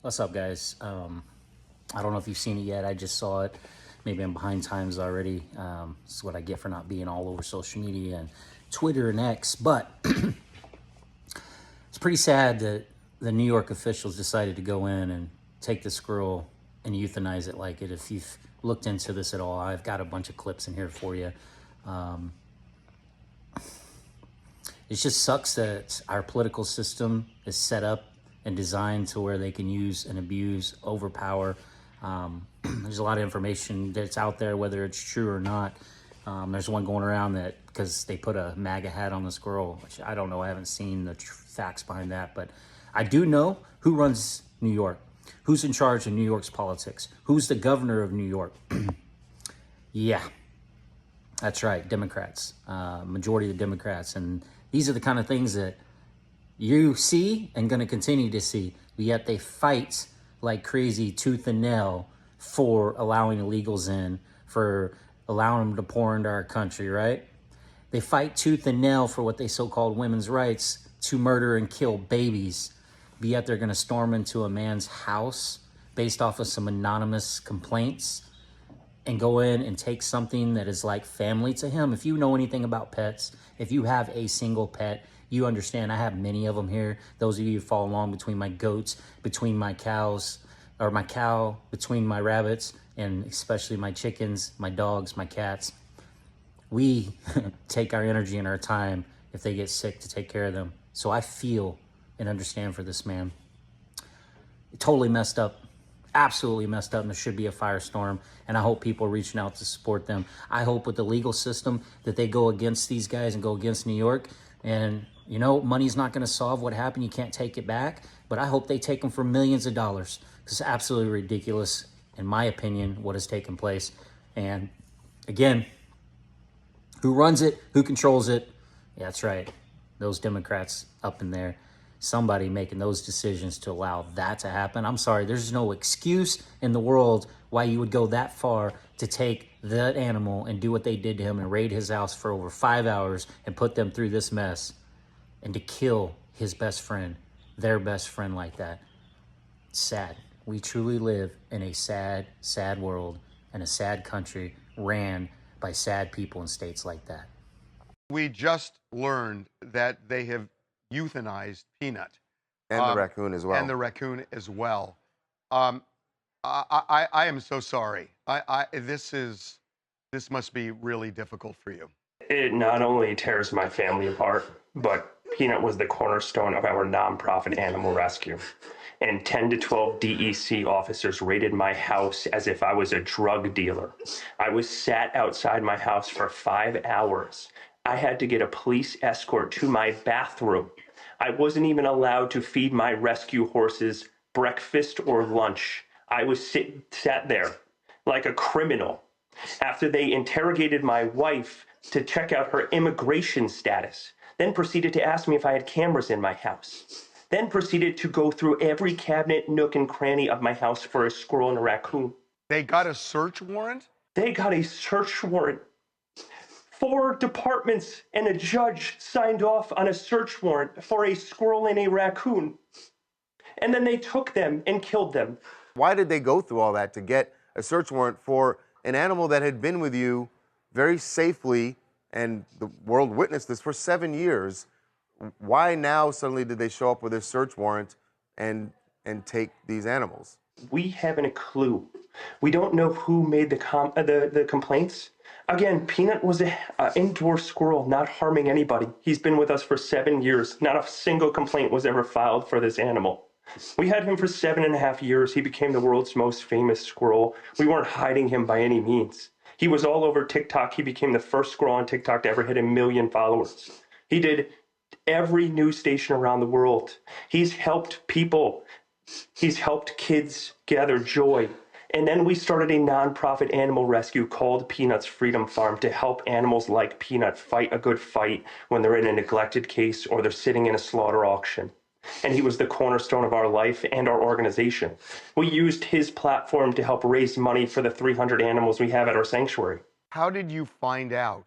What's up, guys? I don't know if you've seen it yet. I just saw it. Maybe I'm behind times already. This is what I get for not being all over social media and Twitter and X. But it's pretty sad that the New York officials decided to go in and take the squirrel and euthanize it like it. If you've looked into this at all, I've got a bunch of clips in here for you. It just sucks that our political system is set up and designed to where they can use and abuse, overpower. There's a lot of information that's out there, whether it's true or not. There's one going around that because they put a MAGA hat on the squirrel, which I don't know. I haven't seen the facts behind that, but I do know who runs New York, who's in charge of New York's politics, who's the governor of New York. Yeah, that's right, Democrats, majority of the Democrats. And these are the kind of things that you see and going to continue to see, but yet they fight like crazy tooth and nail for allowing illegals in, for allowing them to pour into our country, right? They fight tooth and nail for what they so-called women's rights to murder and kill babies, but yet they're going to storm into a man's house based off of some anonymous complaints and go in and take something that is like family to him. If you know anything about pets, if you have a single pet, you understand. I have many of them here. Those of you who follow along, between my goats, between my cows, or my cow, between my rabbits, and especially my chickens, my dogs, my cats. We take our energy and our time if they get sick to take care of them. So I feel and understand for this man. Totally messed up. Absolutely messed up, and there should be a firestorm, and I hope people are reaching out to support them. I hope with the legal system that they go against these guys and go against New York. And you know, money's not going to solve what happened. You can't take it back, but I hope they take them for millions of dollars, because it's absolutely ridiculous, in my opinion, what has taken place. And again, who runs it, who controls it? Yeah, that's right, those Democrats up in there. Somebody making those decisions to allow that to happen. I'm sorry, there's no excuse in the world why you would go that far to take that animal and do what they did to him and raid his house for over 5 hours and put them through this mess, and to kill his best friend, their best friend, like that. It's sad. We truly live in a sad, sad world and a sad country ran by sad people in states like that. We just learned that they have euthanized Peanut. And the raccoon as well. And the raccoon as well. I am so sorry. This must be really difficult for you. It not only tears my family apart, but Peanut was the cornerstone of our nonprofit animal rescue. And 10 to 12 DEC officers raided my house as if I was a drug dealer. I was sat outside my house for 5 hours. I had to get a police escort to my bathroom. I wasn't even allowed to feed my rescue horses breakfast or lunch. I was sat there like a criminal. After they interrogated my wife to check out her immigration status, then proceeded to ask me if I had cameras in my house, then proceeded to go through every cabinet, nook, and cranny of my house for a squirrel and a raccoon. They got a search warrant? They got a search warrant. 4 departments and a judge signed off on a search warrant for a squirrel and a raccoon. And then they took them and killed them. Why did they go through all that to get a search warrant for an animal that had been with you very safely, and the world witnessed this, for 7 years? Why now suddenly did they show up with a search warrant and take these animals? We haven't a clue. We don't know who made the complaints. Again, Peanut was an indoor squirrel, not harming anybody. He's been with us for 7 years. Not a single complaint was ever filed for this animal. We had him for 7.5 years. He became the world's most famous squirrel. We weren't hiding him by any means. He was all over TikTok. He became the first squirrel on TikTok to ever hit 1 million followers. He did every news station around the world. He's helped people. He's helped kids gather joy. And then we started a nonprofit animal rescue called Peanut's Freedom Farm to help animals like Peanut fight a good fight when they're in a neglected case or they're sitting in a slaughter auction. And he was the cornerstone of our life and our organization. We used his platform to help raise money for the 300 animals we have at our sanctuary. How did you find out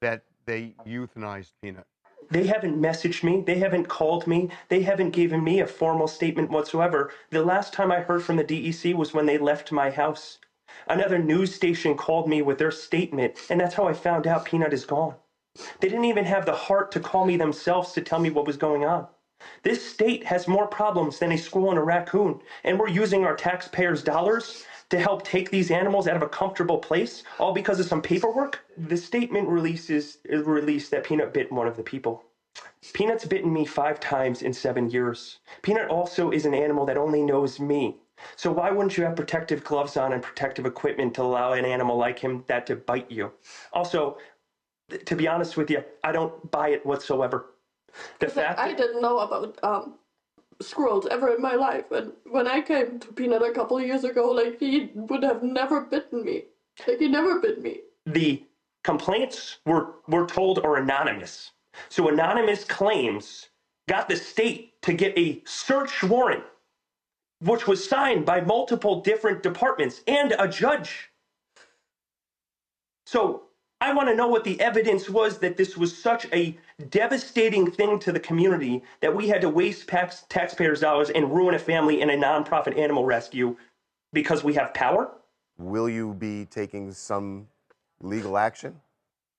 that they euthanized Peanut? They haven't messaged me. They haven't called me. They haven't given me a formal statement whatsoever. The last time I heard from the DEC was when they left my house. Another news station called me with their statement, and that's how I found out Peanut is gone. They didn't even have the heart to call me themselves to tell me what was going on. This state has more problems than a squirrel and a raccoon, and we're using our taxpayers' dollars to help take these animals out of a comfortable place, all because of some paperwork. The statement released that Peanut bit one of the people. Peanut's bitten me 5 times in 7 years. Peanut also is an animal that only knows me. So why wouldn't you have protective gloves on and protective equipment to allow an animal like him that to bite you? Also, to be honest with you, I don't buy it whatsoever. The fact I didn't know about squirrels ever in my life, and when I came to Peanut a couple of years ago, like, he would have never bitten me. Like, he never bit me. The complaints we're told are anonymous. So anonymous claims got the state to get a search warrant, which was signed by multiple different departments and a judge. So I want to know what the evidence was that this was such a devastating thing to the community that we had to waste taxpayers' dollars and ruin a family in a nonprofit animal rescue because we have power. Will you be taking some legal action?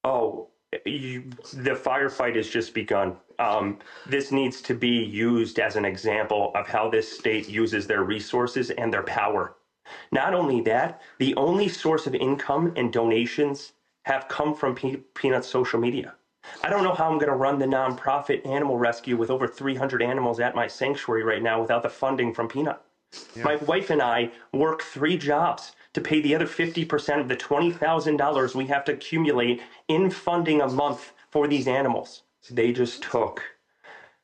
Oh, the firefight has just begun. This needs to be used as an example of how this state uses their resources and their power. Not only that, the only source of income and donations have come from Peanut's social media. I don't know how I'm going to run the nonprofit animal rescue with over 300 animals at my sanctuary right now without the funding from Peanut. Yeah. My wife and I work 3 jobs to pay the other 50% of the $20,000 we have to accumulate in funding a month for these animals. They just took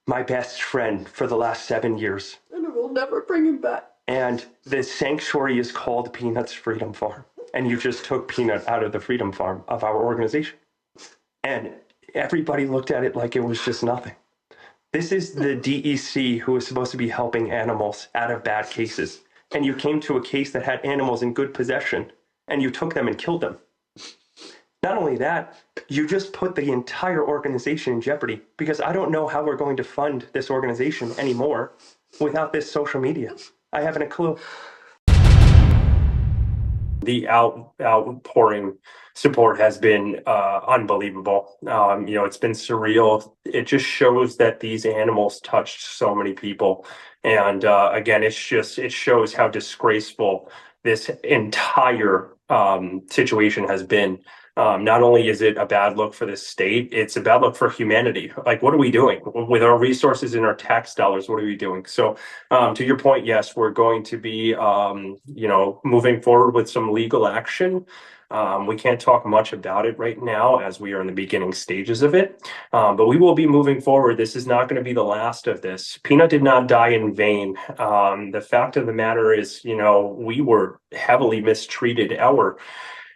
my best friend for the last 7 years. And we'll never bring him back. And the sanctuary is called Peanut's Freedom Farm. And you just took Peanut out of the Freedom Farm of our organization. And everybody looked at it like it was just nothing. This is the DEC who is supposed to be helping animals out of bad cases. And you came to a case that had animals in good possession, and you took them and killed them. Not only that, you just put the entire organization in jeopardy, because I don't know how we're going to fund this organization anymore without this social media. I haven't a clue. The outpouring support has been unbelievable. It's been surreal. It just shows that these animals touched so many people. And again, it shows how disgraceful this entire situation has been. Not only is it a bad look for the state, it's a bad look for humanity. Like, what are we doing with our resources and our tax dollars? What are we doing? So to your point, yes, we're going to be, moving forward with some legal action. We can't talk much about it right now as we are in the beginning stages of it, but we will be moving forward. This is not going to be the last of this. Peanut did not die in vain. The fact of the matter is, we were heavily mistreated.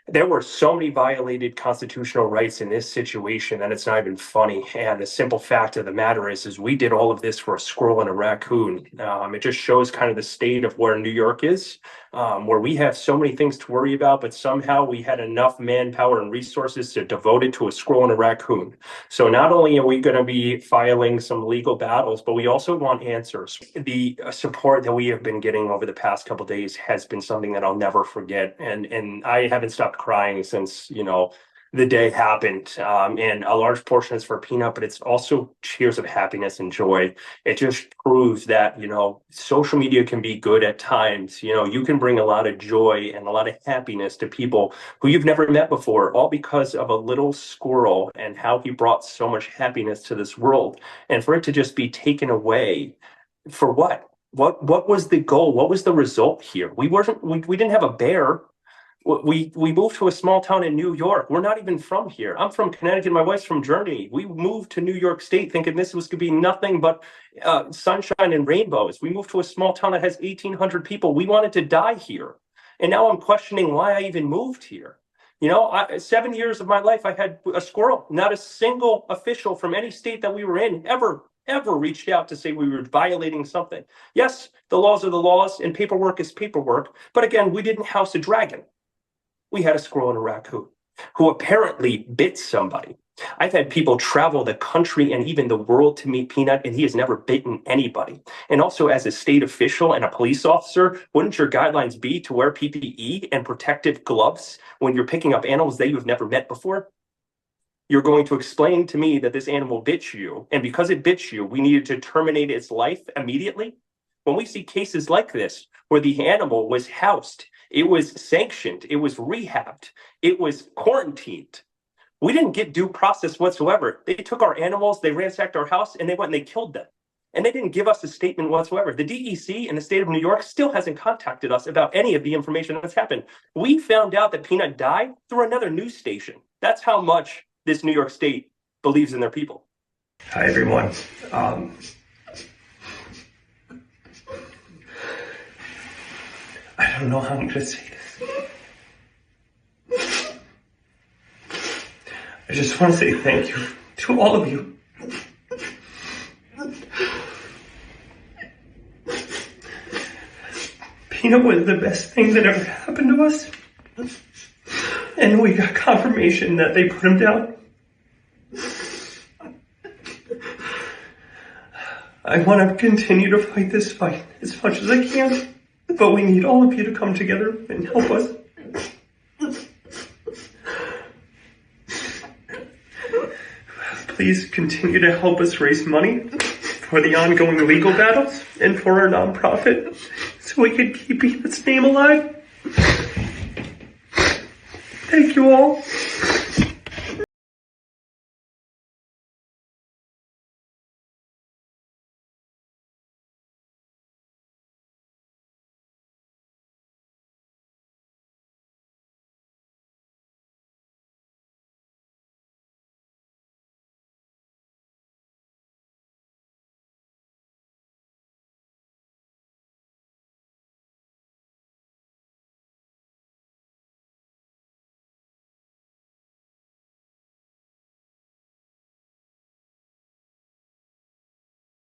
There were so many violated constitutional rights in this situation that it's not even funny. And the simple fact of the matter is we did all of this for a squirrel and a raccoon. It just shows kind of the state of where New York is, where we have so many things to worry about, but somehow we had enough manpower and resources to devote it to a squirrel and a raccoon. So not only are we going to be filing some legal battles, but we also want answers. The support that we have been getting over the past couple of days has been something that I'll never forget. And I haven't stopped crying since, the day happened. And a large portion is for Peanut, but it's also tears of happiness and joy. It just proves that, social media can be good at times. You can bring a lot of joy and a lot of happiness to people who you've never met before, all because of a little squirrel and how he brought so much happiness to this world. And for it to just be taken away, for what? What was the goal? What was the result here? We didn't have a bear. We moved to a small town in New York. We're not even from here. I'm from Connecticut. My wife's from Germany. We moved to New York State thinking this was going to be nothing but sunshine and rainbows. We moved to a small town that has 1,800 people. We wanted to die here. And now I'm questioning why I even moved here. 7 years of my life, I had a squirrel. Not a single official from any state that we were in ever reached out to say we were violating something. Yes, the laws are the laws and paperwork is paperwork. But again, we didn't house a dragon. We had a squirrel and a raccoon who apparently bit somebody. I've had people travel the country and even the world to meet Peanut, and he has never bitten anybody. And also, as a state official and a police officer, wouldn't your guidelines be to wear PPE and protective gloves when you're picking up animals that you've never met before? You're going to explain to me that this animal bit you, and because it bit you, we needed to terminate its life immediately? When we see cases like this, where the animal was housed, it was sanctioned, it was rehabbed, it was quarantined, we didn't get due process whatsoever. They took our animals, they ransacked our house, and they went and they killed them. And they didn't give us a statement whatsoever. The DEC in the state of New York still hasn't contacted us about any of the information that's happened. We found out that Peanut died through another news station. That's how much this New York state believes in their people. Hi, everyone. I don't know how I'm going to say this. I just want to say thank you to all of you. Peanut was the best thing that ever happened to us. And we got confirmation that they put him down. I want to continue to fight this fight as much as I can, but we need all of you to come together and help us. Please continue to help us raise money for the ongoing legal battles and for our nonprofit so we can keep Peanut's name alive. Thank you all.